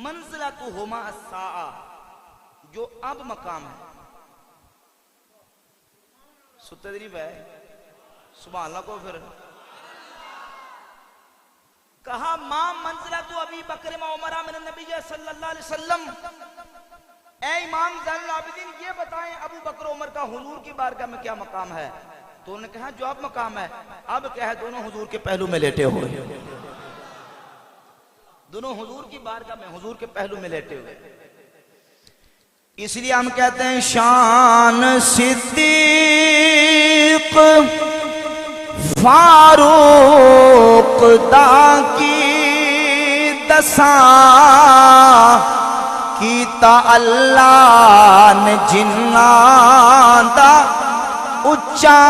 मंज़िलतुहुमा अस्साआ, जो अब मकाम है। सुतदरीब है, सुभान अल्लाह को। फिर कहा मां मंज़िलतु अबी बकर व उमर मिन नबी सल्लल्लाहु अलैहि वसल्लम, ऐ इमाम ज़ैनुल आबिदीन ये बताएं अबू बकर उमर का हुजूर की बारगाह में क्या मकाम है। तो उन्होंने कहा जो अब मकाम है, अब क्या है, दोनों हुजूर के पहलू में लेटे हुए, दोनों हुजूर की बारगाह में हुजूर के पहलू में लेटे हुए। इसलिए हम कहते हैं शान सिद्दीक फारूक दा की दसा कीता अल्लाह ने जिन्नां दा उच्चा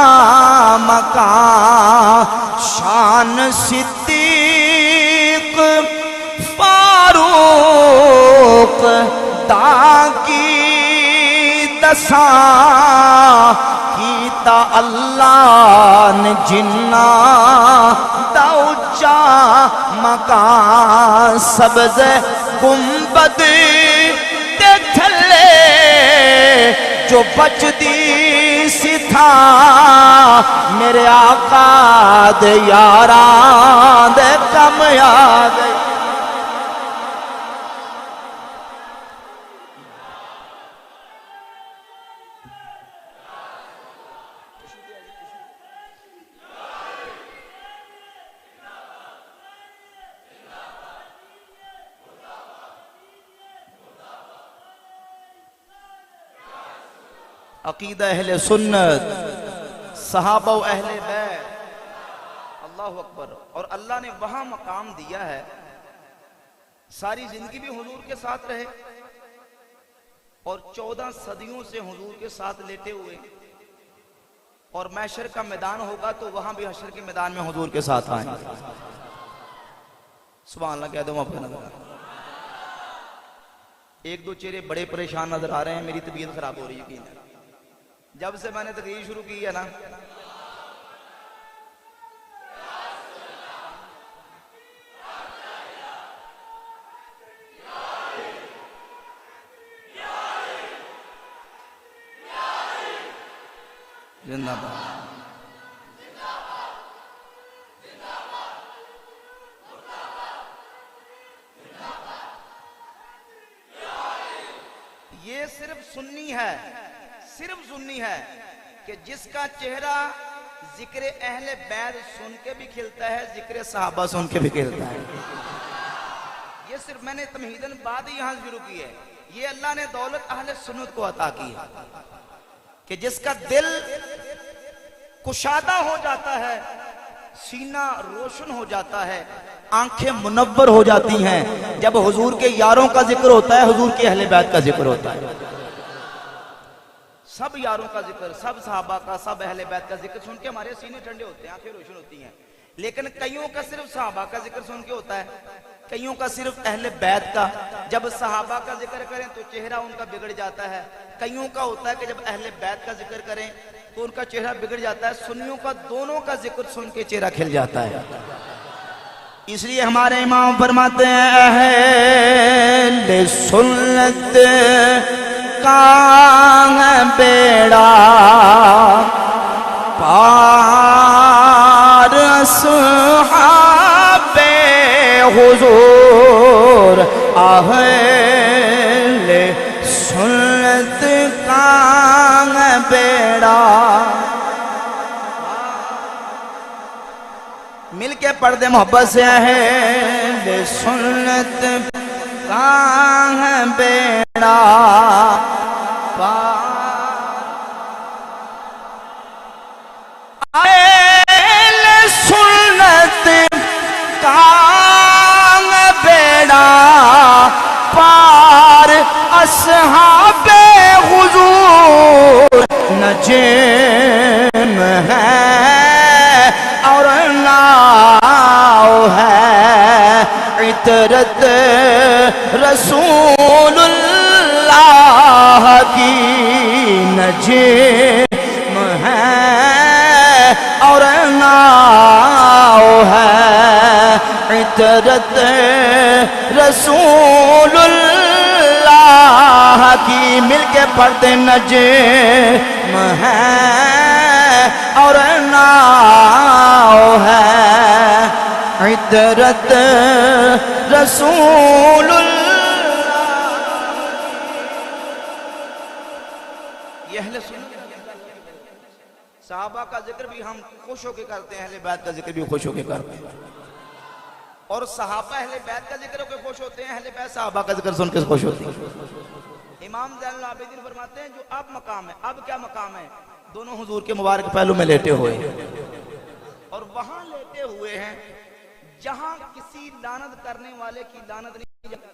मकाम। शान सिद्दीक फारूक दा की दसा कीता अल्लाह ने जिन्नां दा उच्चा मकाम। सब्ज़ गुंबद दे थल्ले जो बचदी सी था, मेरे आका दे यारां दे कम आ गई। अकीदा अहले सुन्नत, सहाबा व अहले बैत, अल्लाहु अकबर। और अल्लाह ने वहां मकाम दिया है, सारी जिंदगी भी हुजूर के साथ रहे और 14 सदियों से हुजूर के साथ लेटे हुए। और महशर का मैदान होगा तो वहां भी हशर के मैदान में हुजूर के साथ आए। सुभान अल्लाह कह दो। एक दो चेहरे बड़े परेशान नजर आ रहे हैं, मेरी तबीयत खराब हो रही है। यकीन है जब से मैंने तकरीर शुरू की है ना, जिंदाबाद ये सिर्फ सुन्नी है, सिर्फ सुन्नी है कि जिसका चेहरा जिक्र अहले बैत सुन के भी खिलता है, जिक्र सहाबा सुन के भी खिलता है। ये सिर्फ मैंने तमहीदन बात ही यहां शुरू की है। ये अल्लाह ने दौलत अहले सुन्नत को अता की है कि जिसका दिल कुशादा हो जाता है, सीना रोशन हो जाता है, आंखें मुनव्वर हो जाती हैं जब हुजूर के यारों का जिक्र होता है, हुजूर के अहले बैत का जिक्र होता है। सब यारों का जिक्र, सब सहाबा का, सब अहले बैत का जिक्र सुन के हमारे सीने ठंडे होते हैं, आंखें रोशन होती हैं। लेकिन कईयों का सिर्फ सहाबा का जिक्र सुन के होता है, कईयों का सिर्फ अहले बैत का। जब सहाबा का जिक्र करें तो चेहरा उनका बिगड़ जाता है। कईयों का होता है कि जब अहले बैत का जिक्र करें तो उनका चेहरा बिगड़ जाता है। सुन्नियों का दोनों का जिक्र सुन के चेहरा खिल जाता है। इसलिए हमारे इमाम फरमाते हैं अहले सुन्नत का बेड़ा पार असहाबे हुजूर, अहले सुन्नत का बेड़ा। मिलके पढ़ दे मोहब्बत से, अहले सुन्नत का बेड़ा अहले सुन्नत का बेड़ा पार असहाबे हुजूर, नजीम है और नाव है, इतरत रसूलुल्लाह की नजीम है और नाव है, इतरत रसूलुल्लाह ये पर्दे नजम है और नाव है, इतरत रसूलुल्लाह। ये अहले सुन्नत सहाबा का जिक्र भी हम खुश होकर करते हैं, अहले बैत का जिक्र भी खुश होकर करते हैं। और सहाबा अहले बैत का जिक्र होकर खुश होते हैं, अहले बैत सहाबा का जिक्र सुनकर खुश होते हैं। इमाम ज़ैनुल आबिदीन फरमाते हैं जो अब मकाम है, अब क्या मकाम है, दोनों हुजूर के मुबारक पहलू में लेटे हुए हैं और वहां लेटे हुए हैं जहां किसी लानत करने वाले की लानत नहीं जाती,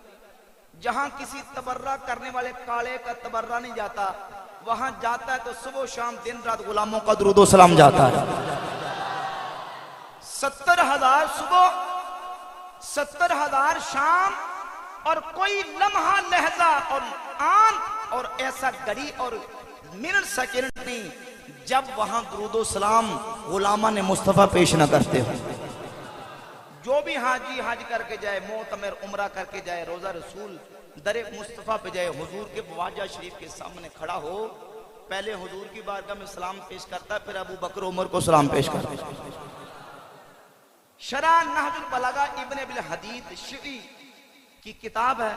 जहां किसी तबर्रा करने वाले काले का तबर्रा नहीं जाता, वहां जाता है तो सुबह शाम दिन रात गुलामों का दुरूद व सलाम जाता है। 70,000 सुबह, 70,000 शाम और कोई लम्हा लहजा और आन और ऐसा घड़ी और मिनट सेकंड नहीं जब वहां दुरूद व सलाम गुलामा ने मुस्तफा पेश न करते हो। जो भी हाजी हज करके जाए, मोतमिर उम्रा करके जाए, रोजा रसूल दरे मुस्तफा पे जाए, हुजूर के वाजा शरीफ के सामने खड़ा हो, पहले हुजूर की बारगाह में सलाम पेश करता है, फिर अबू बकर उमर को सलाम पेश करता है। शरा नहजुल बलागा इब्न अबिल हदीद शिरी की किताब है।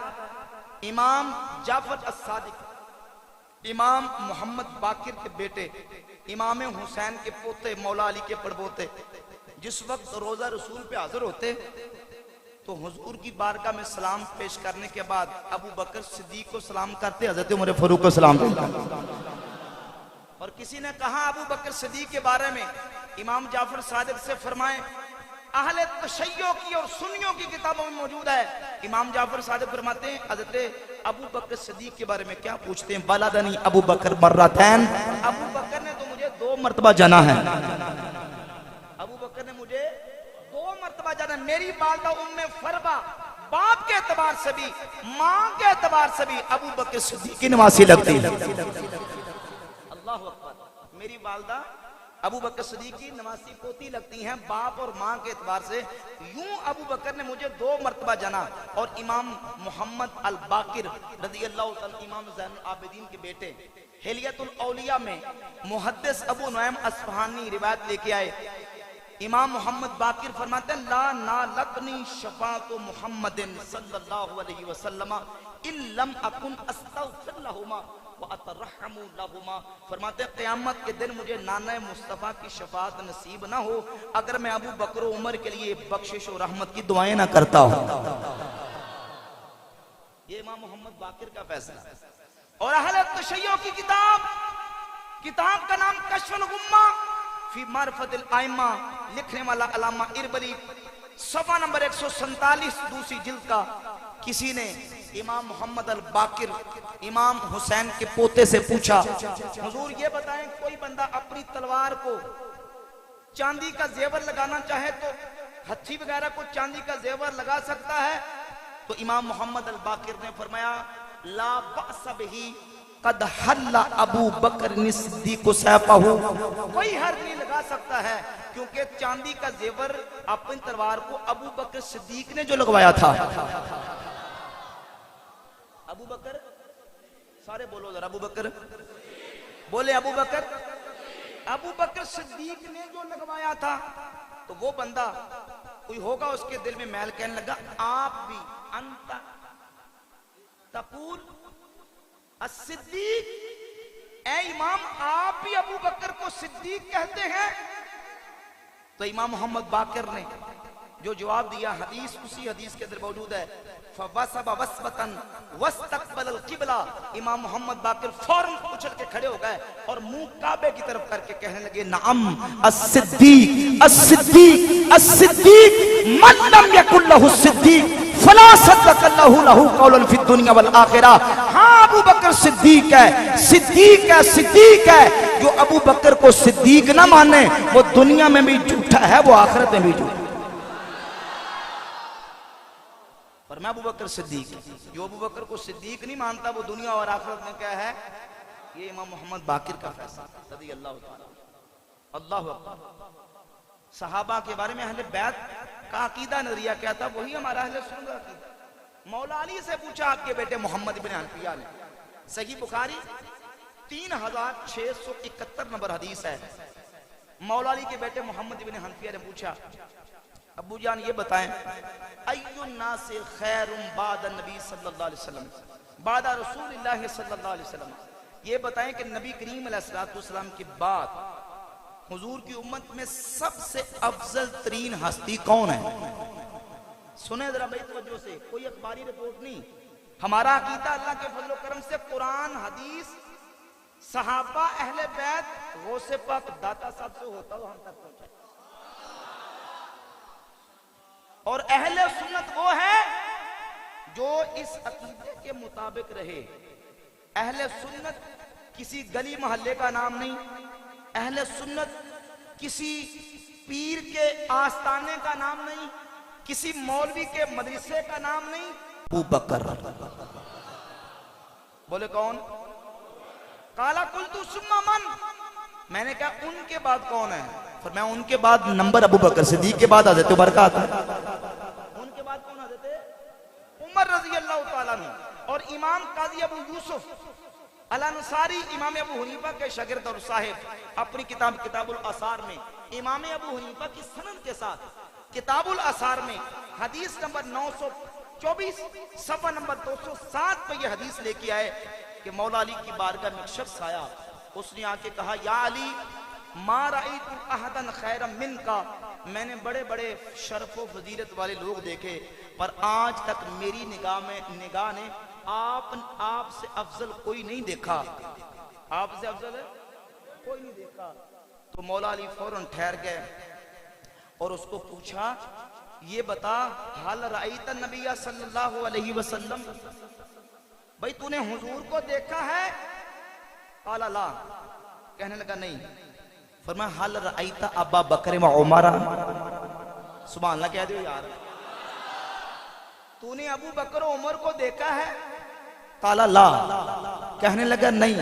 इमाम जाफर अस-सादिक, इमाम मोहम्मद बाकिर के बेटे, इमाम हुसैन के पोते, मौला अली के पड़पोते, जिस वक्त रोजा रसूल पे हाजिर होते तो हुजूर की बारगाह में सलाम पेश करने के बाद अबू बकर सिद्दीक को सलाम करते, हजरत उमर फारूक को सलाम करते। और किसी ने कहा अबू बकर सिद्दीक के बारे में, इमाम जाफर सादिक से फरमाए, अहले तशय्यो की और सुन्नियों की किताबों में मौजूद है। इमाम जाफर सादिक फरमाते हैं हजरत अबू बकर सिद्दीक के बारे में क्या पूछते हैं, बलदनी अबू बकर मर्रतैन, अबू बकर ने तो मुझे 2 मरतबा जाना है, अबू बकर ने मुझे 2 मरतबा जाना। मेरी वालिदा उम्मे फरबा बाप के एतबार से भी, मां के एतबार से भी अबू बकर सिद्दीक की नवासी लगती है। अल्लाह अकबर। मेरी वालिदा अबू बकर सिद्दीक की नवासी पोती लगती हैं, बाप और मां के एतबार से। यूं अबू बकर ने मुझे 2 मरतबा जाना। और इमाम मोहम्मद अल बाकिर रज़ियल्लाहु तआला, इमाम ज़ैनुल आबिदीन के बेटे, हिलियतुल औलिया में मुहद्दिस अबू नुऐम अस्फहानी रिवायत लेके आए। इमाम मोहम्मद बाकिर फरमाते हैं ला नालकनी शफाअतु मुहम्मदिन सल्लल्लाहु अलैहि वसल्लम इल्लम अकुन अस्तगफिर लहुमा व अतरहमु लहुमा। फरमाते हैं क़यामत के दिन मुझे नाना मुस्तफ़ा की शफाअत नसीब ना हो अगर मैं अबू बकर उमर के लिए बख्शिश और रहमत की दुआएं ना करता हूं। ये इमाम मोहम्मद बाकिर का फैसला। और अहले तशय्यो की किताब का नाम कश्फुल गुम्मा फी मारिफतिल आइम्मा, लिखने वाला अल्लामा इरबली, सफा नंबर 147, दूसरी जिल्द का। किसी ने इमाम मोहम्मद अल बाकिर, इमाम हुसैन के पोते से पूछा, हुजूर ये बताएं कोई बंदा अपनी तलवार को चांदी का जेवर लगाना चाहे तो हथी वगैरह को चांदी का जेवर लगा सकता है? तो इमाम मोहम्मद अल बाकिर ने फरमाया ला बअस बिही कद हल्ला अबू बकर सिद्दीक सैफहू, कोई हर्ज नहीं लगा सकता है क्योंकि चांदी का जेवर अपनी तलवार को अबू बकर सिद्दीक ने जो लगवाया था। अबू बकर, सारे बोलो जरा, अबू बकर बोले, अबू बकर सिद्दीक ने जो लगवाया था। तो वो बंदा कोई होगा उसके दिल में मैल, कहने लगा आप भी अंता तकूल सिद्दीक, ए इमाम आप भी अबू बकर को सिद्दीक कहते हैं? तो इमाम मोहम्मद बाकिर ने जो जवाब दिया, हदीस उसी हदीस के अंदर मौजूद है, फवसबा वसबतन वस्तकबल किबला। इमाम मोहम्मद बाकिर फौरन उछल के खड़े हो गए और मुंह काबे की तरफ करके कहने लगे नअम अस्सिद्दीक अस्सिद्दीक अस्सिद्दीक मन लम यकुल लहु सिद्दीक फला सद्दकल्लाहु लहु कौलन फिद दुनिया वल आखिरा। हां अबू बकर सिद्दीक है, सिद्दीक है, सिद्दीक है। जो अबू बकर को सिद्दीक ना माने वो दुनिया में भी झूठा है, वो आखिरत में भी झूठा। पर मैं अबू बकर सिद्दीक, जो अबू बकर को सिद्दीक नहीं मानता वो दुनिया और आखिरत में क्या है? ये इमाम मोहम्मद बाकिर का फैसला रज़ियल्लाहु ताला। अल्लाहु अकबर। सहाबा के बारे में अहले बैत का अकीदा नजरिया क्या था, वही हमारा अहले सुन्नत का अकीदा। मौला अली से पूछा आपके बेटे मोहम्मद इब्न हनफिया ने, सही बुखारी 3671 नंबर हदीस है। मौला अली के बेटे मोहम्मद इब्न हनफिया ने पूछा, अबू जान ये बताएं, अय्युन नास खैरुम बाद नबी सल्लल्लाहु अलैहि वसल्लम बाद रसूलिल्लाह सल्लल्लाहु अलैहि वसल्लम, ये बताएं कि नबी करीम अलैहिस्सलाम के बाद हुजूर की उम्मत में सबसे अफजल तरीन हस्ती कौन है? सुने जरा भाई तवज्जो से, कोई अखबारी रिपोर्ट नहीं, हमारा अकीदा अल्लाह के फजल करम से कुरान हदीस सहाबा अहले बैत गौसे पाक दाता साहब से होता हुआ हम तक पहुंचा। और अहले सुन्नत वो है जो इस अकीदे के मुताबिक रहे। अहले सुन्नत किसी गली मोहल्ले का नाम नहीं, अहले सुन्नत किसी पीर के आस्थाने का नाम नहीं, किसी मौलवी के मदरसे का नाम नहीं। अबू बकर। बोले कौन? काला कुल्तु सुम्मा मन, मैंने कहा उनके बाद कौन है? फिर मैं उनके बाद नंबर अबू बकर सिद्दीक के बाद हज़रत उमर का आता है। उनके बाद कौन? हज़रत उमर रज़ी अल्लाह ताला अन्हु। और इमाम काजी अबू यूसुफ अल अंसारी इमाम अबू हनीफा के शागिर्द और साहिब अपनी किताब किताबुल आसार में इमाम अबू हनीफा की सनद के साथ किताबुल आसार में हदीस नंबर 924 सफ़ा नंबर 207 पे ये हदीस लेके आए कि मौला अली की बारगाह में एक शख्स आया, उसने आके कहा, या अली मा रअयतु अहदन खैरम मिनका, मैंने बड़े बड़े शरफ व फजीलत वाले लोग देखे पर आज तक मेरी निगाह ने आपसे अफजल कोई नहीं देखा। आपसे अफजल है कोई नहीं देखा। तो मौला अली फौरन ठहर गए और उसको पूछा, ये बता, हल रअयत नबिया सल्लल्लाहु अलैहि वसल्लम, भाई तूने हुजूर को देखा है? काला ला, कहने लगा नहीं। फरमाया हल रअयत अबा बकर व उमर, सुभान अल्लाह कह दो यार, तूने अबू बकर उमर को देखा है? काला ला, कहने लगा नहीं।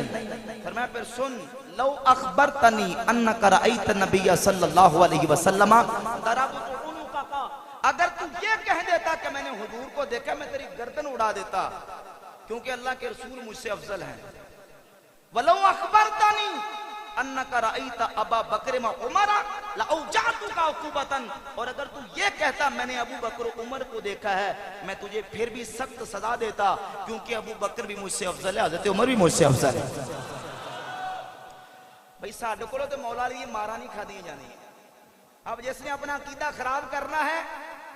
फरमाया फिर सुन, लौ अखबरतनी अन्नक रअयत नबिया सल्लल्लाहु अलैहि वसल्लम दरबतु उनुका, अगर तू ये कह देता कि मैंने हुजूर को देखा, मैं तेरी गर्दन उड़ा देता, क्योंकि अल्लाह के रसूल मुझसे अफजल हैं। वलौ अखबरतनी अन्नक रअयत अबा बकर व उमर लअौजअतुका उक़ूबतन, और अगर तू ये कहता मैंने अबू बकर उमर को देखा है, मैं तुझे फिर भी सख्त सजा देता, क्योंकि अबू बकर भी मुझसे अफजल है, हज़रत उमर भी मुझसे अफजल है। भाई साडे कोलों ते मौला अली मारा नहीं खा दी जानी। अब जिसने अपना अकीदा खराब करना है,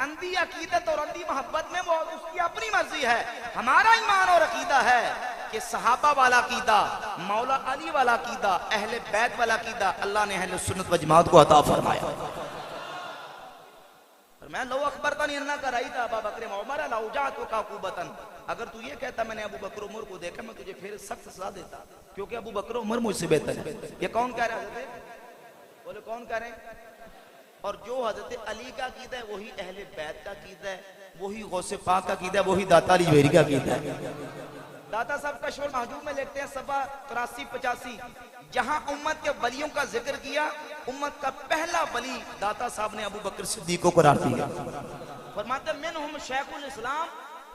अंधी अकीदत और अंधी मोहब्बत में, वो उसकी अपनी मर्जी है। हमारा ईमान और अकीदा है कि सहाबा वाला अकीदा, मौला अली वाला अकीदा, अहले बैत वाला अकीदा अल्लाह ने अहले सुन्नत व जमात को अता फरमाया। मैं लो अखबरतनी अन्नक रअयत अबा बकर व उमर लअौजअतुका उक़ूबतन, अगर तू ये कहता मैंने अबू बकर उमर को देखा, मैं तुझे फिर सख्त सजा देता, क्योंकि अबू बकर उमर मुझसे बेहतर है। ये कौन कह रहा है? बोले कौन कह रहे हैं? और जो हजरत अली का अकीदा है वही अहले बैत का अकीदा है, वही गौसे पाक का अकीदा है, वही दाता अली जवेरी का अकीदा है। दाता साहब कशफुल महजूब में लिखते हैं सफ़ा 83-85, जहां उम्मत के वलियों का जिक्र किया, उम्मत का पहला वली दाता साहब ने अबू बकर सिद्दीक को करार दिया। फरमाते मिनहुम शेखुल इस्लाम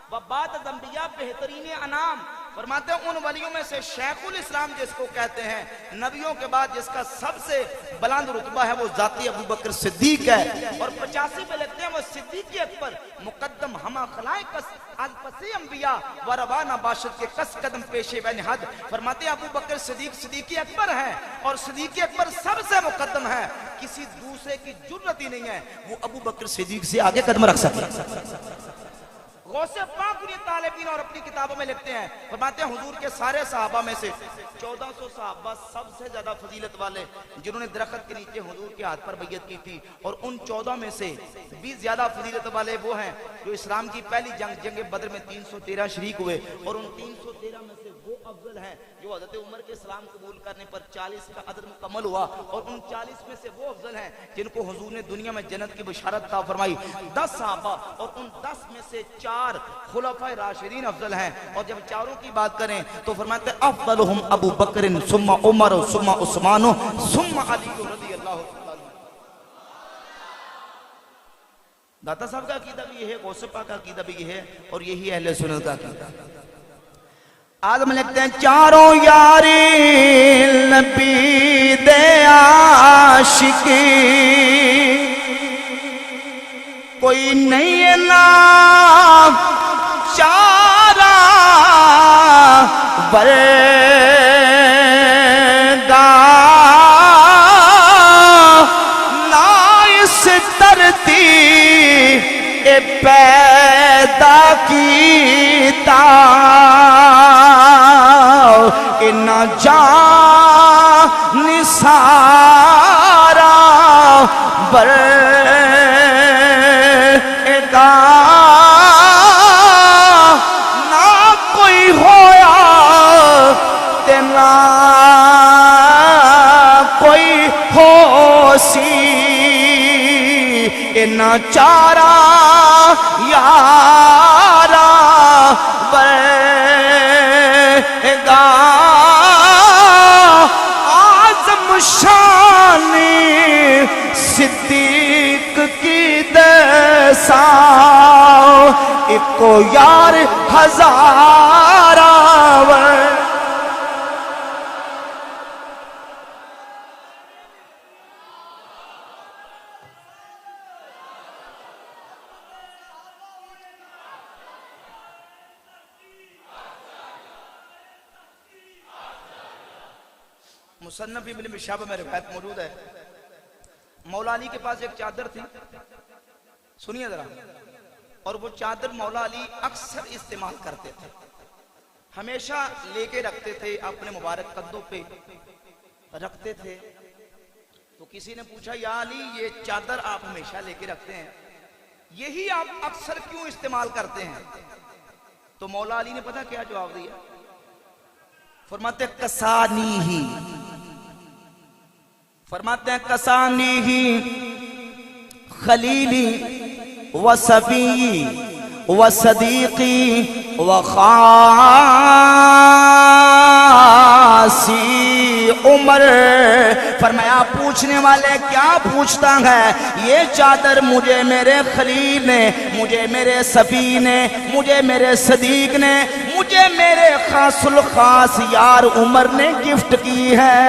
व बाद अंबिया बेहतरीन अनाम, फरमाते हैं उन वलियों में से शेखुल इस्लाम जिसको कहते हैं, नबियों के बाद जिसका सबसे बुलंद रुतबा है, वो जाती अबू बकर सिद्दीक है। और 85 में लिखते हैं वो सिद्दीक अकबर मुकद्दम हमा खलाइक अलपसे अंबिया व रवाना बाशत के कस कदम पेशे व निहद, फरमाते हैं अबू बकर सिद्दीक अकबर है और सिद्दीक अकबर सबसे मुकद्दम है, किसी दूसरे की जुर्रत ही नहीं है वो अबू बकर सिद्दीक से आगे कदम रख सके। गौसे पाक ने तालिबीन और अपनी किताबों में लिखते हैं, फरमाते हैं हुजूर के सारे सहाबा में से 1400 सहाबा सबसे ज्यादा फजीलत वाले, जिन्होंने दरख्त के नीचे हुजूर के हाथ पर बैयत की थी, और उन 14 में से 20 ज्यादा फजीलत वाले वो हैं जो इस्लाम की पहली जंग बदर में 313 शरीक हुए, और उन 313 में से वो अफजल हैं जो हज़रत उमर के इस्लाम कबूल करने पर 40 का अदद मुकम्मल हुआ, और उन 40 में से वो अफजल हैं जिनको हुजूर ने दुनिया में जन्नत की बशारत अता फरमाई। 10 सहाबा, और उन 10 में से 4 खुलफाए राशिदीन अफजल हैं, और जब चारों की बात करें तो फरमाते हैं अफदलुहुम अबू बकर सुम्मा उमर सुम्मा उस्मान सुम्मा अली रज़ियल्लाहु ताला। दाता साहब का अकीदा भी ये है, गौसे पाक का अकीदा भी ये है, और यही अहले सुन्नत का अकीदा। आदम लिखते हैं चारों यारी नबी दे आशिकी, कोई नहीं है ना चारा वर्गा, ना इस धरती ए पैदा कीता, कि न जान सारा वर्गा, ना कोई होया ते ना कोई होसी, न चारा यारा वर्गा, आज़म शानी सिद्दीक की दसा, इको यार हजारा मुसन्नफ इब्न मिशाब में रिवायत मौजूद है। मौला अली के पास एक चादर थी, सुनिए जरा, और वो चादर मौला अली अक्सर इस्तेमाल करते थे, हमेशा लेके रखते थे, अपने मुबारक कदों पे रखते थे। तो किसी ने पूछा या अली ये चादर आप हमेशा लेके रखते हैं, यही आप अक्सर क्यों इस्तेमाल करते हैं? तो मौला अली ने पता क्या जवाब दिया? फरमाते कसानी ही, फरमाते हैं कसानी ही खलीली व सफी व सदीकी व खासी उमर। फरमाया पूछने वाले क्या पूछता है, ये चादर मुझे मेरे खलील ने, मुझे मेरे सफी ने, मुझे मेरे सदीक ने, मुझे मेरे खासुल खास यार उमर ने गिफ्ट की है।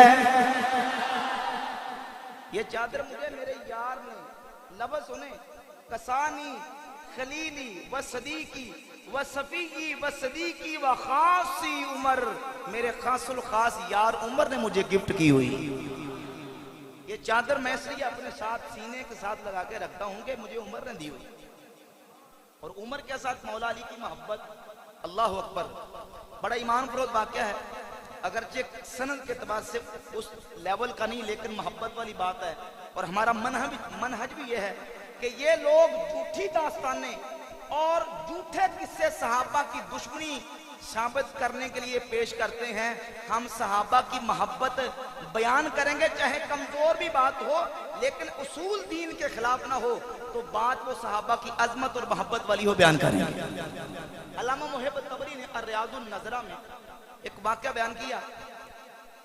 ये चादर मुझे मेरे यार ने, लफ्ज़ सुने, कसानी खलीली व सदीकी व सफीकी व सदीकी व खासी उमर, मेरे खासुल खास यार उमर ने मुझे गिफ्ट की हुई। ये चादर मैं इसलिए अपने साथ सीने के साथ लगा के रखता हूं कि मुझे उमर ने दी हुई। और उमर के साथ मौला अली की मोहब्बत, अल्लाह अकबर, बड़ा ईमान फरोज वाक़या है। अगरचे सनद के एतबार से उस लेवल का नहीं, लेकिन मोहब्बत वाली बात है। और हमारा मनहज भी यह है कि ये लोग झूठी दास्तानें और झूठे किस्से सहाबा की दुश्मनी साबित करने के लिए पेश करते हैं। हम सहाबा की मोहब्बत बयान करेंगे, चाहे कमजोर भी बात हो, लेकिन उसूल दीन के खिलाफ ना हो, तो बात वो सहाबा की अजमत और मोहब्बत वाली हो, बयान करेंगे। अल्लामा मुहिब तबरी ने अर्रियादुन नज़रा में एक वाक़या बयान किया।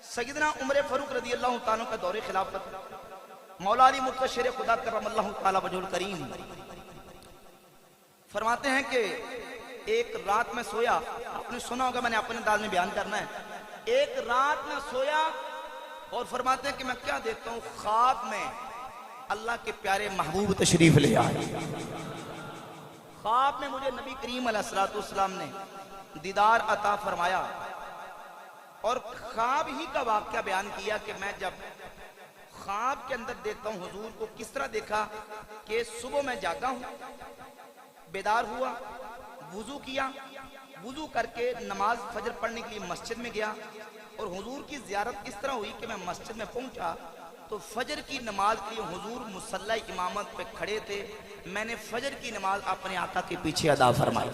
सैयदना उमर फारूक रज़ियल्लाहु ताला का दौरे खिलाफत, मौला अली मुर्तशिर खुदा करमल्लाहु ताला वजहुल करीम फरमाते हैं कि एक रात में सोया, आपने सुना होगा, मैंने अपने अंदाज में बयान करना है। एक रात में सोया और फरमाते हैं कि मैं क्या देखता हूं, ख्वाब में अल्लाह के प्यारे महबूब तशरीफ ले आए। ख्वाब में मुझे नबी करीम अलैहिस्सलातु वस्सलाम ने दीदार अता फरमाया और ख्वाब ही का वाक़या बयान किया कि मैं जब ख्वाब के अंदर देखता हूं हुजूर को, किस तरह देखा कि सुबह में जागा हूं, बेदार हुआ, वुजू किया, वुजू करके नमाज फजर पढ़ने के लिए मस्जिद में गया और हुजूर की ज़ियारत इस तरह हुई कि मैं मस्जिद में पहुंचा तो फजर की नमाज के लिए हुजूर मुसल्ला इमामत पे खड़े थे। मैंने फजर की नमाज अपने आका के पीछे अदा फरमाई।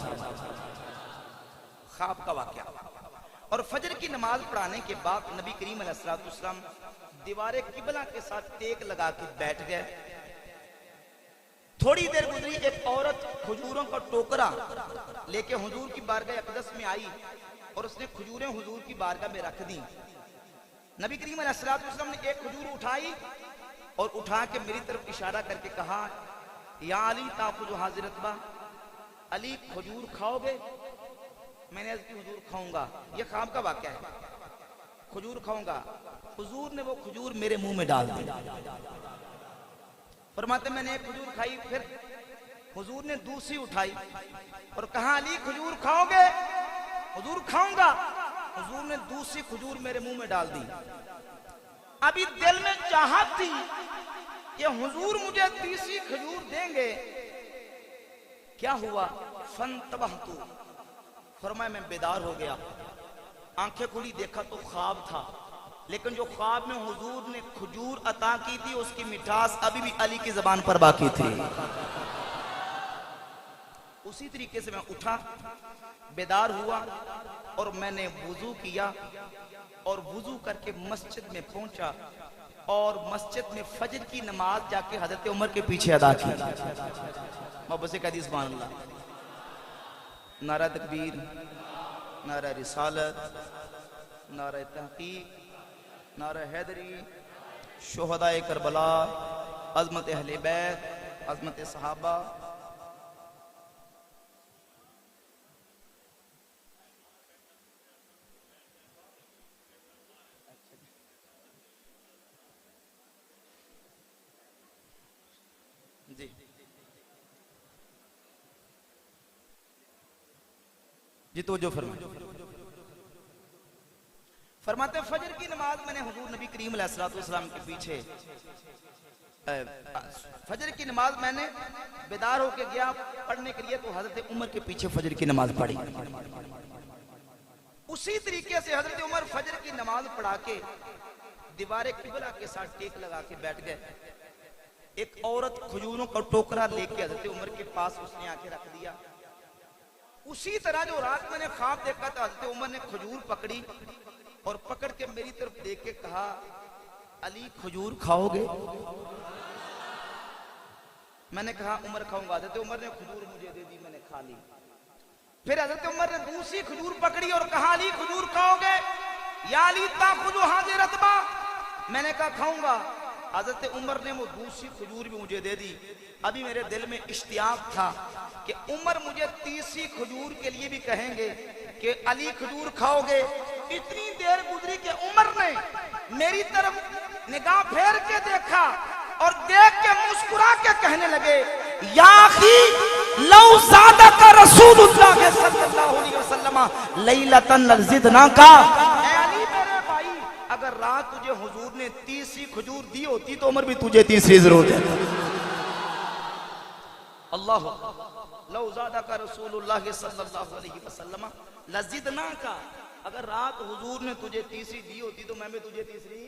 ख्वाब का वाक़या। और फजर की नमाज पढ़ाने के बाद नबी करीम अलैहिस्सलातु वस्सलाम दीवारे किबला के साथ टेक लगा के बैठ गए। थोड़ी देर गुजरी, एक औरत खजूरों का टोकरा लेके हुजूर की बारगाह अक़दस में आई और उसने खजूरें हुजूर की बारगाह में रख दी। नबी करीम अलैहिस्सलातु वस्सलाम ने एक खजूर उठाई और उठा के मेरी तरफ इशारा करके कहा, या अली ताखुज़ु हाज़िरतबा, अली खजूर खाओगे? मैंने अर्ज की हुजूर खाऊंगा, ये ख्वाब का वाक़या है, खजूर खाऊंगा। हुजूर ने वो खजूर मेरे मुंह में डाल दी। फरमाते मैंने एक खजूर खाई, फिर हुजूर ने दूसरी उठाई और कहा अली खजूर खाओगे? हुजूर खाऊंगा। हुजूर ने दूसरी खजूर मेरे मुंह में डाल दी। अभी दिल में चाहत थी कि हुजूर मुझे तीसरी खजूर देंगे। क्या हुआ? फंतबहतु, फरमाया मैं बेदार हो गया, आंखें खुली, देखा तो ख्वाब था, लेकिन जो ख्वाब में हुजूर ने खजूर अता की थी उसकी मिठास अभी भी अली की जबान पर बाकी थी। उसी तरीके से मैं उठा, बेदार हुआ और मैंने वुजू किया और वुजू करके मस्जिद में पहुंचा और मस्जिद में फजर की नमाज जाके हजरत उमर के पीछे अदा की। मोहब्बत से कह दी सुभान अल्लाह। नारा तकबीर, नारा रिसालत, नारा तहकीक, नारा हैदरी, शुहदाए करबला, अज़मत अहले बैत, अज़मत सहाबा। जी जी तो जो फरमाते फजर की नमाज मैंने हुजूर नबी करीम अलैहिस्सलाम के पीछे, फजर की नमाज मैंने बेदार होके गया पढ़ने के लिए, तो हजरत उमर के पीछे फजर की नमाज पढ़ी। उसी तरीके से हजरत उमर फजर की नमाज पढ़ा के दीवारे किबला के साथ टेक लगा के बैठ गए। एक औरत खजूरों का टोकरा लेके हजरत उमर के पास उसने आके रख दिया। उसी तरह जो रात मैंने ख्वाब देखा था, हजरत उमर ने खजूर पकड़ी और पकड़ के मेरी तरफ देख के कहा अली खजूर खाओगे? मैंने कहा उमर खाऊंगा। हजरत उमर ने खजूर मुझे दे दी, मैंने खा ली। फिर हजरत उमर ने दूसरी खजूर पकड़ी और कहा अली खजूर खाओगे? या अली ताखुदु हाज़िर रतबा, मैंने कहा खाऊंगा। हजरत उमर ने वो दूसरी खजूर भी मुझे दे दी। अभी मेरे दिल में इश्तियाक था कि उमर मुझे तीसरी खजूर के लिए भी कहेंगे कि अली खजूर खाओगे। इतनी देर गुजरी कि उमर ने मेरी तरफ निगाह फेर के देखा और देख के मुस्कुरा के कहने लगे या अखी लौ ज़ादका रसूलुल्लाह सल्लल्लाहु अलैहि वसल्लम लैलतन लज़िदना का, अगर रात तुझे हुजूर ने तीसरी खजूर दी होती तो उमर भी तुझे तीसरी जरूर देता। अल्लाह लौ ज़ादका रसूलुल्लाह सल्लल्लाहु अलैहि वसल्लम लज़िदना का, अगर रात हुजूर ने तुझे तीसरी दी होती तो मैं भी तुझे तीसरी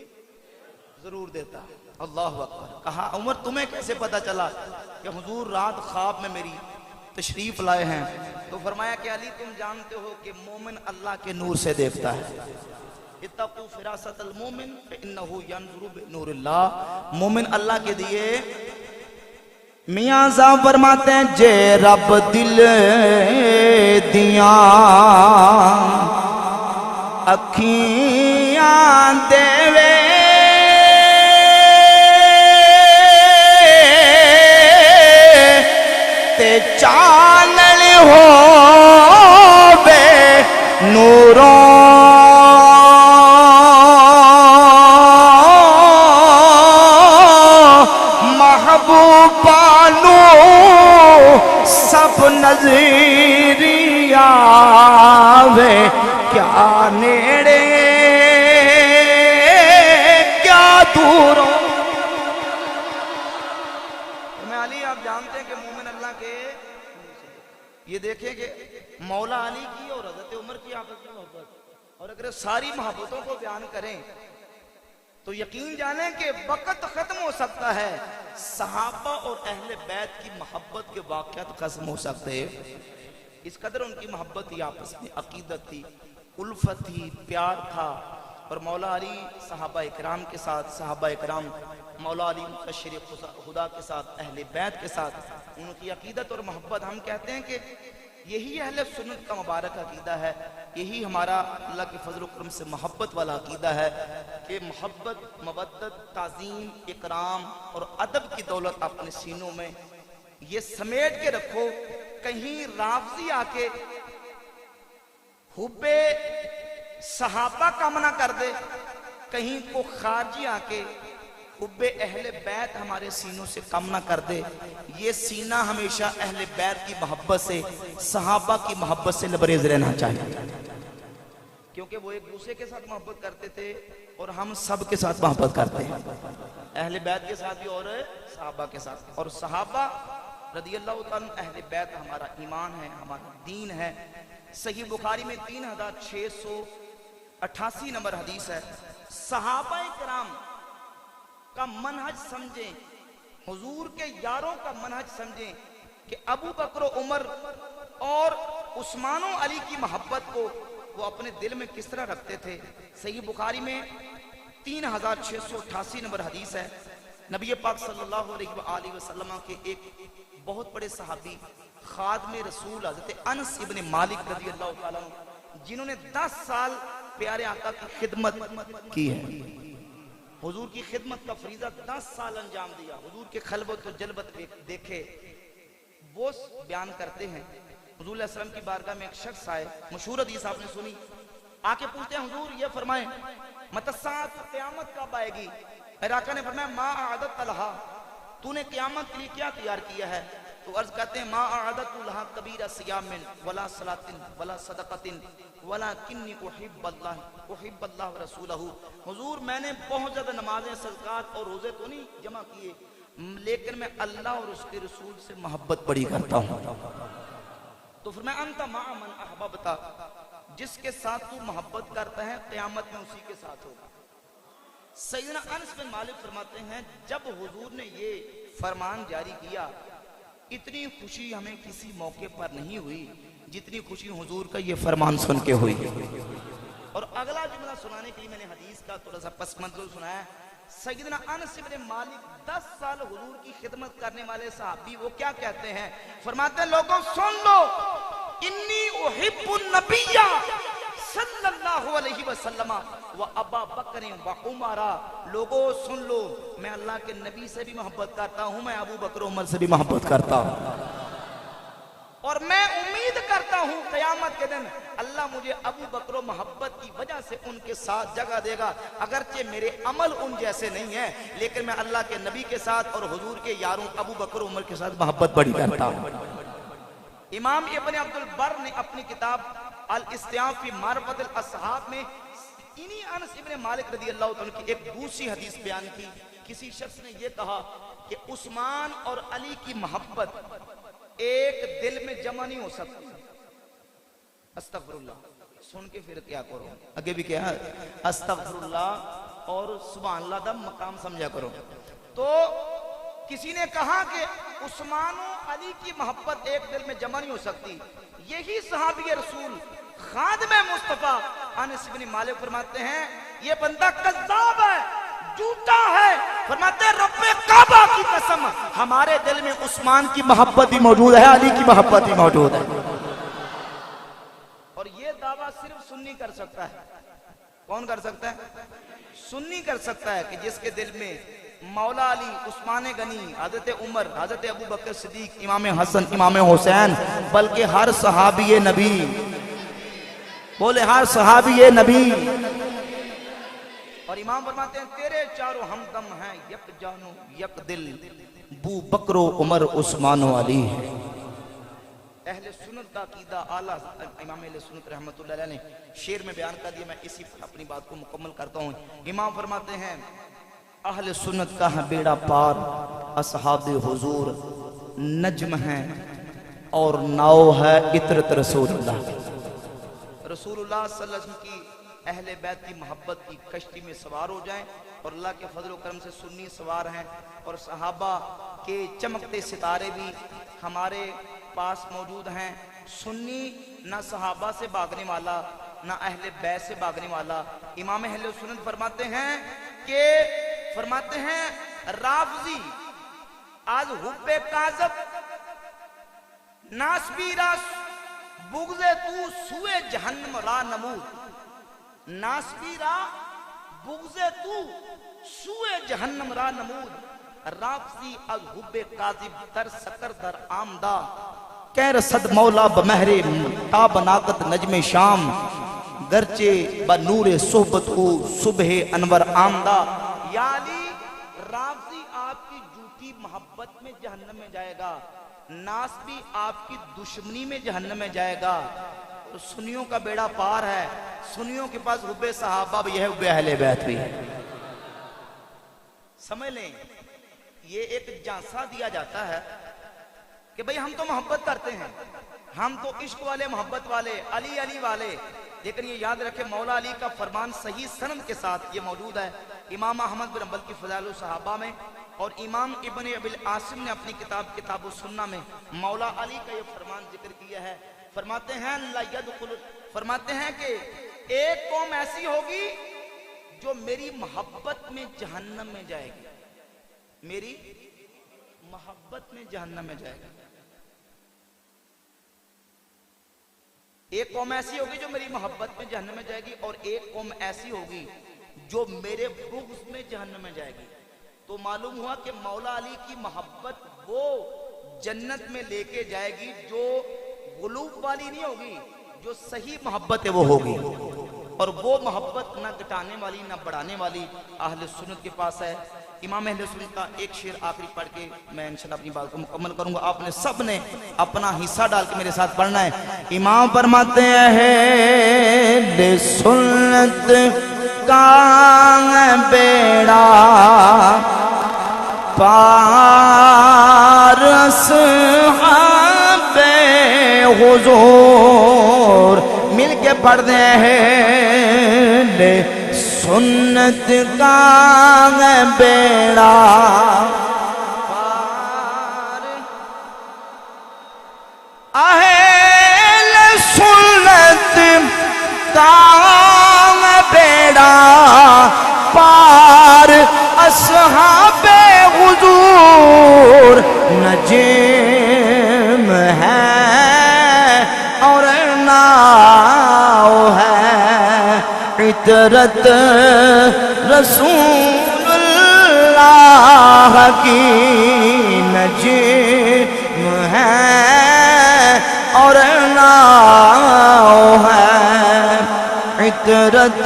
जरूर देता। अल्लाह अकबर। कहा उमर तुम्हें कैसे पता चला कि हुजूर रात ख्वाब में मेरी तशरीफ लाए हैं? तो फरमाया कि अली तुम जानते हो कि मोमिन अल्लाह के नूर से देखता है। इत्तक़ू फ़िरासतल मोमिन फ़इन्नहु यंज़ुरु बिनूरिल्लाह, मोमिन अल्लाह के दिए। मियां साहब फरमाते हैं जे रब दिल दिया अखियां देवे ते चानन होवे नूरों महबूबानो सब नजरिया वे, क्या नेड़े क्या दूरों। मैं अली आप जानते हैं कि मोमिन अल्लाह के, ये देखें कि मौला अली की और हजरत उमर की आपस में मोहब्बत, और अगर सारी मोहब्बतों को बयान करें तो यकीन जाने कि वक्त खत्म हो सकता है, सहाबा और अहले बैत की मोहब्बत के वाक़यात खत्म हो सकते हैं। इस कदर उनकी मोहब्बत थी, आपस में अकीदत थी, उल्फत थी, प्यार था। और मौला अली सहाबा इकराम के साथ, सहाबा इकराम मौला अली मुबश्शिर खुदा के साथ, अहले बैत के साथ उनकी अकीदत और मोहब्बत, हम कहते हैं कि यही अहले सुन्नत का मुबारक अकीदा है। यही हमारा अल्लाह के फजल करम से मोहब्बत वाला अकीदा है कि मोहब्बत, मवद्दत, ताज़ीम, इकराम और अदब की दौलत अपने सीनों में ये समेट के रखो। कहीं राफ़ज़ी आके हुब्बे सहाबा कामना कर दे, कहीं को खारजी आके हुब्बे अहले बैत हमारे सीनों से कम ना कर दे। ये सीना हमेशा अहले बैत की मोहब्बत से, सहाबा की मोहब्बत से लबरेज रहना चाहिए, क्योंकि वो एक दूसरे के साथ मोहब्बत करते थे और हम सब के साथ मोहब्बत करते हैं, अहले बैत के साथ भी और सहाबा के साथ। और सहाबा रदियल्लाहु ताला अहले बैत हमारा ईमान है, हमारा दीन है। सही बुखारी में 3688 नंबर हदीस है। सहाबा किराम का मनहज समझें, हुजूर के यारों का मनहज समझें कि अबू बकर उमर और उस्मान और अली की मोहब्बत को वो अपने दिल में किस तरह रखते थे। सही बुखारी में 3688 नंबर हदीस है। नबी पाक सल्लल्लाहु अलैहि वसल्लम के एक बहुत बड़े सहाबी खादमे रसूल हज़रत अनस इब्न मालिक रज़ियल्लाहु ताला अन्हु, जिन्होंने 10 साल प्यारे आका की खिदमत की है, हुजूर की खिदमत का फरीजा 10 साल अंजाम दिया, हुजूर के खलबत और जलबत देखे, वो बयान करते हैं हुजूर अलैहि सल्लम की बारगाह में एक शख्स आए, मशहूर हदीस आपने सुनी, आके पूछते हैं हुजूर ये फरमाएं मतसात क़यामत कब आएगी। मेरे आका ने फरमाया मा आदत लहा, तूने क़यामत के लिए क्या तैयार किया है। तो अर्ज करते हैं मा आदत लहा कबीरा सियामिन वला सलातिन वला सदक़तिन वलाकिन्नी उहिब्बल्लाह व रसूलहू। हुजूर मैंने बहुत ज्यादा नमाजें, सदक़ात और रोजे तो नहीं जमा किए, लेकिन मैं अल्लाह और उसके रसूल से मोहब्बत बड़ी करता हूँ। तो फिर मैं अंत मा मन अहबबता, जिसके साथ तू मोहब्बत करता है क़यामत में उसी के साथ होगा। सैयदना अनस बिन मालिक फरमाते हैं जब हुजूर ने ये फरमान जारी किया, इतनी खुशी हमें किसी मौके पर नहीं हुई जितनी खुशी हुजूर का ये फरमान सुन के हुई। और अगला जुमला सुनाने के लिए मैंने हदीस का थोड़ा सा पस मंजर सुनाया। सैयदना अनस इब्न मालिक 10 साल हुजूर की खिदमत करने वाले सहाबी, वो क्या कहते हैं, फरमाते हैं लोगों सुन लो, इन्नी उहिब्बुन नबिय्या सल्लल्लाहु अलैहि वसल्लम व अबा बकर व उमरा। लोगों सुन लो, मैं अल्लाह के नबी से भी मोहब्बत करता हूं, मैं अबू बकर उमर से भी मोहब्बत करता हूं, और मैं उम्मीद करता हूं क़यामत के दिन अल्लाह मुझे अबू बकर मोहब्बत की वजह से उनके साथ जगह देगा। अगरचे मेरे अमल उन जैसे नहीं है, लेकिन मैं अल्लाह के नबी के साथ और हुजूर के यारों अबू बकर उमर के साथ मोहब्बत बड़ी करता हूं। इमाम इब्न अब्दुल बर ने अपनी किताब अल इस्तिआब फी मारिफतिल असहाब में इन्हीं अनस इब्न मालिक रज़ियल्लाहु ताला की एक दूसरी हदीस बयान की। किसी शख्स ने यह कहा कि उस्मान और अली की मोहब्बत एक दिल में जमा नहीं हो सकती। अस्तगफिरुल्लाह सुन के फिर क्या करो, आगे भी क्या अस्तगफिरुल्लाह और सुभान अल्लाह दा मकाम समझा करो। तो किसी ने कहा कि उस्मान और अली की मोहब्बत एक दिल में जमा नहीं हो सकती। यही सहाबी रसूल खादिम मुस्तफा अनस इब्न मालिक फरमाते हैं ये बंदा कज़्ज़ाब है, झूठा है। फरमाते हैं रब्बे काबा की कसम हमारे दिल में उस्मान की मोहब्बत भी मौजूद है, अली की मोहब्बत भी मौजूद है। और ये दावा सिर्फ सुन्नी कर सकता है। कौन कर सकता है? सुन्नी कर सकता है कि जिसके दिल में मौला अली, उस्मान गनी, हजरत उमर, हजरत अबू बकर सिद्दीक, इमाम हसन, इमाम हुसैन, बल्कि हर सहाबी नबी, बोले हर सहाबी नबी। और इमाम फरमाते हैं तेरे चारों हमदम हैं, यक जानो यक दिल, बू बकरो उमर उस्मान अली है। अहले सुन्नत का अकीदा आला इमाम अहले सुन्नत रहमतुल्लाह अलैह ने शेर में बयान कर दिया। मैं इसी पर अपनी बात को मुकम्मल करता हूँ। इमाम फरमाते हैं अहले सुन्नत का है बेड़ा पार, असहाबे हुजूर नज्म है और नाव है इतरत रसूलुल्लाह। रसूलुल्लाह सल्लल्लाहु अलैहि वसल्लम की अहले बैत की मोहब्बत की कश्ती में सवार हो जाएं, और अल्लाह के फजल करम से सुन्नी सवार हैं, और सहाबा के चमकते सितारे भी हमारे पास मौजूद हैं। सुन्नी ना सहाबा से भागने वाला, ना अहले बैत से भागने वाला। इमाम अहले सुन्नत फरमाते हैं राफजी आज हुब्बे काज़ब नासबीरा बुग़्ज़े तू सुए जहन्नम रा नमूद। नासबीरा बुग़्ज़े तू सुए जहन्नम रा नमूद। राफजी आज हुब्बे काज़िब दर सकर दर आमदा। कह रसद मौला बमहरे ताब नाकत नजमे शाम, गरचे ब नूरे सोहबत हो सुबह अनवर आमदा। यानी राफ़ज़ी आपकी झूठी मोहब्बत में जहन्नम में जाएगा, नास भी आपकी दुश्मनी में जहन्नम में जाएगा। तो सुन्नियों का बेड़ा पार है, सुन्नियों के पास हुब्बे सहाबा भी है, हुब्बे अहले बैत भी है। समझ लें, ये एक झांसा दिया जाता है कि भाई हम तो मोहब्बत करते हैं, हम तो इश्क वाले, मोहब्बत वाले, अली अली वाले। लेकिन ये याद रखें, मौला अली का फरमान सही सनद के साथ ये मौजूद है इमाम अहमद बिन हंबल की फ़ज़ाइल सहाबा में, और इमाम इब्न अबिल आसिम ने अपनी किताब सुन्ना में मौला अली का ये फरमान जिक्र किया है। फरमाते हैं ला यदखुल, फरमाते हैं कि एक कौम ऐसी होगी जो मेरी मोहब्बत में जहन्नम में जाएगी, मेरी मोहब्बत में जहन्नम में जाएगी। एक कौम ऐसी होगी जो मेरी मोहब्बत में जहन्नम में जाएगी, और एक कौम ऐसी होगी जो मेरे बुग़्ज़ में जहन्नम में जाएगी। तो मालूम हुआ कि मौला अली की मोहब्बत वो जन्नत में लेके जाएगी जो गुलूब वाली नहीं होगी, जो सही मोहब्बत है वो होगी। और वो मोहब्बत ना घटाने वाली ना बढ़ाने वाली अहले सुन्नत के पास है। इमाम अहले सुन्नत का एक शेर आखिरी पढ़ के मैं इंशाल्लाह अपनी बात को मुकम्मल करूंगा। आपने सब ने अपना हिस्सा डाल के मेरे साथ पढ़ना है। इमाम फरमाते हैं अहले सुन्नत का बेड़ा पार असहाबे हुजूर, मिल के पढ़ते हैं सुन्नत का बेड़ा पार, अहले सुन्नत का बेड़ा पार असहाबे हुजूर, नजीम है और नाव है, इतरत रसूलुल्लाह की, नजीम है और नाव है, इतरत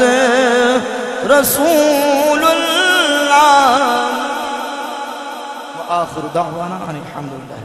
रसूलुल्लाह। व आखिरु दावाना अनिल हम्दुलिल्लाह।